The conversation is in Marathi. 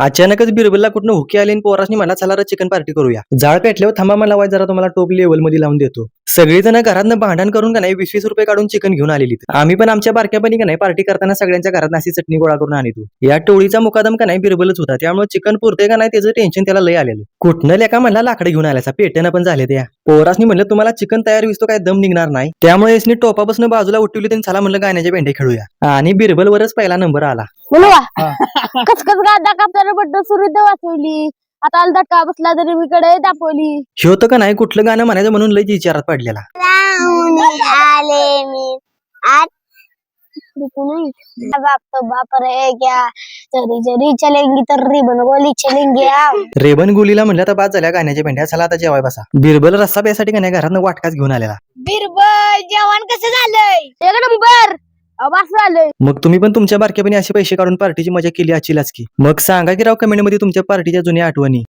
अचानकच बिरबलला कुठनं हुकी आली आणि पोरासनी म्हणला चला रे चिकन पार्टी करूया. जाळ पेटल्यावर थांबा मला वाय जरा तुम्हाला टोप लेवल मध्ये लावून देतो. सगळेजण घरातनं भांडण करून का नाही 20-20 रुपये काढून चिकन घेऊन आलेली. आम्ही पण आमच्या बारक्यापणी का नाही पार्टी करताना सगळ्यांच्या घरात अशी चटणी गोळा करून आणतो. या टोळीचा मुकादम का नाही बिरबलच होता, त्यामुळे चिकन पुरते का नाही त्याचं टेन्शन त्याला लय आलेलं. कुठनं लेका म्हणला लाकडे घेऊन आल्याचा पेटणं पण झाले त्या पोरासनी म्हणलं तुम्हाला चिकन तयार विसतो काय दम निघणार नाही, त्यामुळे इसनी टोपापासून बाजूला उठवली त्यांनी चला म्हणलं गाण्याचे भेंडे खेळूया आणि बिरबलवरच पहिला नंबर आला. कचकच गादा कापताना बड्ड सुरुद्ध वाचवली. आता अलदाट का बसला तरी मी कडे दापवली. होतं का नाही कुठलं गाणं म्हणायचं म्हणून लय विचारात पडलेला. आले मी आज बाप तो बाप रे क्या चरी चरी चलेंगी तर रिबन गोली चलेंगे. रेबन गुलीला म्हणलं तर बाद झाल्या गाण्याच्या भेंड्या, चला आता जेवाय बसा. बिरबल रस्सा प्यासाठी का नाही घरात वाटकाच घेऊन आलेला. बिरबल जेवण कसं झालंय? एक नंबर अबास झालंय. मग तुम्ही पण तुमच्या बारक्यापणी असे पैसे काढून पार्टीची मजा केली अचिलाच की. मग सांगा की राव कमेंट मध्ये तुमच्या पार्टीच्या जुन्या आठवणी.